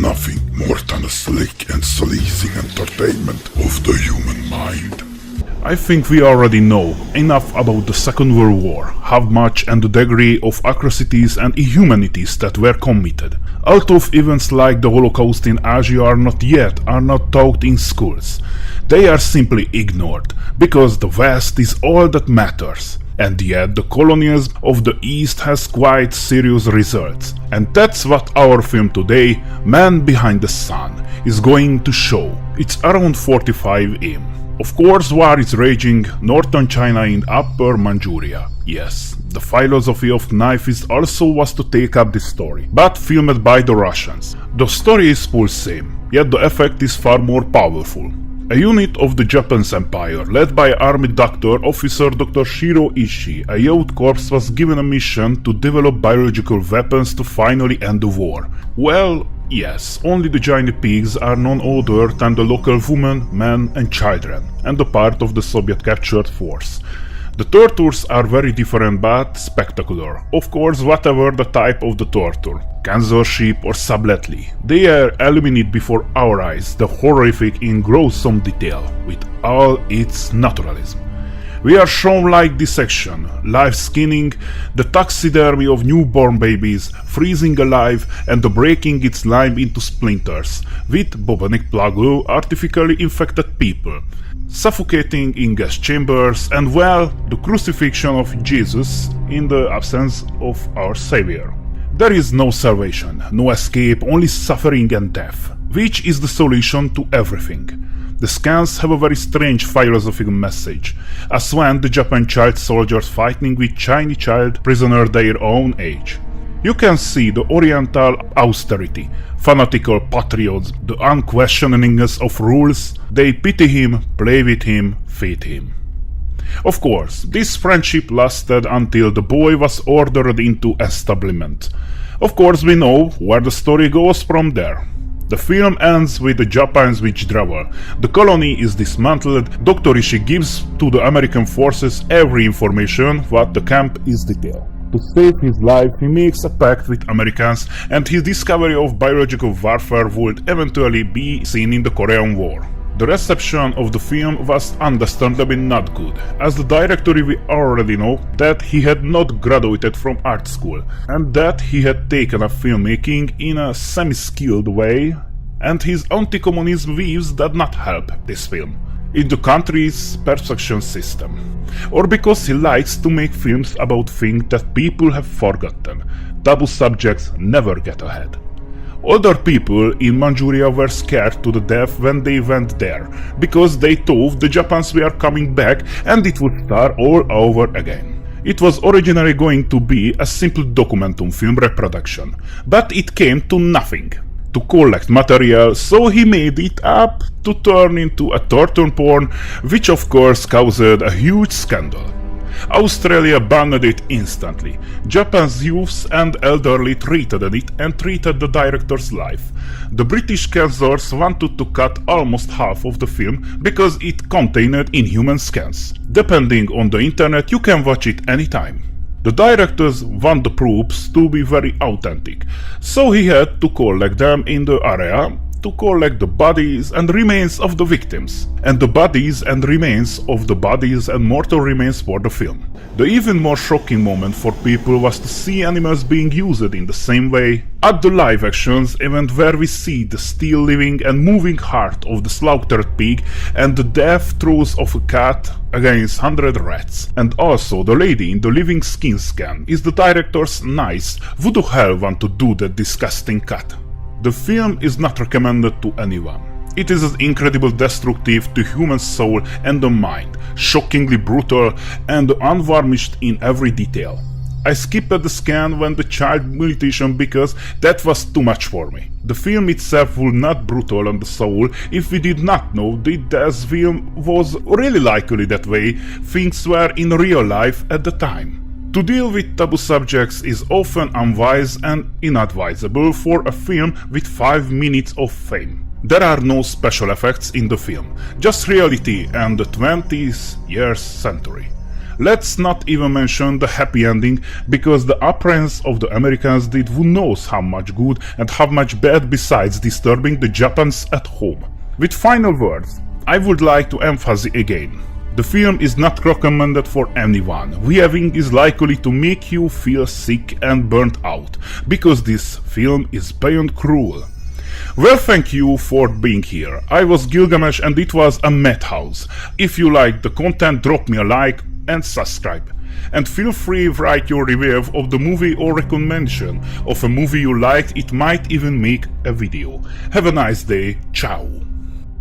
nothing more than a slick and sleazy entertainment of the human mind. I think we already know enough about the Second World War, how much and the degree of atrocities and inhumanities that were committed. Although events like the Holocaust in Asia are not taught in schools. They are simply ignored, because the West is all that matters. And yet the colonialism of the East has quite serious results. And that's what our film today, Man Behind the Sun, is going to show. It's around 45 im. Of course, war is raging northern China and upper Manchuria. Yes, the philosophy of knife is also was to take up this story, but filmed by the Russians. The story is full same, yet the effect is far more powerful. A unit of the Japanese Empire, led by Army Doctor Officer Dr. Shiro Ishii, a youth corps was given a mission to develop biological weapons to finally end the war. Well, yes, only the giant pigs are none other than the local women, men and children, and a part of the Soviet captured force. The tortures are very different but spectacular, of course whatever the type of the torture, censorship or subtly. They are illuminated before our eyes, the horrific in gruesome detail, with all its naturalism. We are shown like dissection, live skinning, the taxidermy of newborn babies, freezing alive and the breaking its life into splinters, with bubonic plague artificially infected people, suffocating in gas chambers, and well, the crucifixion of Jesus in the absence of our Savior. There is no salvation, no escape, only suffering and death, which is the solution to everything. The scans have a very strange philosophical message, as when the Japan child soldiers fighting with Chinese child prisoner their own age. You can see the oriental austerity, fanatical patriots, the unquestioningness of rules. They pity him, play with him, feed him. Of course, this friendship lasted until the boy was ordered into establishment. Of course, we know where the story goes from there. The film ends with the Japan's withdrawal. The colony is dismantled. Dr. Ishii gives to the American forces every information what the camp is detailed. To save his life, he makes a pact with Americans, and his discovery of biological warfare would eventually be seen in the Korean War. The reception of the film was understandably not good, as the director we already know that he had not graduated from art school, and that he had taken up filmmaking in a semi-skilled way, and his anti-communism views did not help this film in the country's perception system, or because he likes to make films about things that people have forgotten. Taboo subjects never get ahead. Older people in Manchuria were scared to the death when they went there, because they thought the Japanese were coming back and it would start all over again. It was originally going to be a simple documentum film reproduction, but it came to nothing. To collect material, so he made it up to turn into a torture porn, which of course caused a huge scandal. Australia banned it instantly. Japan's youths and elderly treated it and treated the director's life. The British censors wanted to cut almost half of the film because it contained inhuman scans. Depending on the internet, you can watch it anytime. The directors want the proofs to be very authentic, so he had to collect them in the area, to collect the bodies and remains of the victims, and the bodies and remains of the bodies and mortal remains for the film. The even more shocking moment for people was to see animals being used in the same way at the live actions event, where we see the still living and moving heart of the slaughtered pig and the death throes of a cat against 100 rats. And also the lady in the living skin scan is the director's nice voodoo hell want to do that disgusting cut. The film is not recommended to anyone. It is incredibly destructive to human soul and the mind, shockingly brutal and unvarnished in every detail. I skipped the scan when the child mutilation because that was too much for me. The film itself would not brutal on the soul if we did not know that this film was really likely that way things were in real life at the time. To deal with taboo subjects is often unwise and inadvisable for a film with 5 minutes of fame. There are no special effects in the film, just reality and the 20th year's century. Let's not even mention the happy ending, because the appearance of the Americans did who knows how much good and how much bad besides disturbing the Japans at home. With final words, I would like to emphasize again. The film is not recommended for anyone. Viewing is likely to make you feel sick and burnt out, because this film is beyond cruel. Well, thank you for being here. I was Gilgamesh and it was a madhouse. If you liked the content, drop me a like and subscribe. And feel free to write your review of the movie or recommendation of a movie you liked. It might even make a video. Have a nice day. Ciao.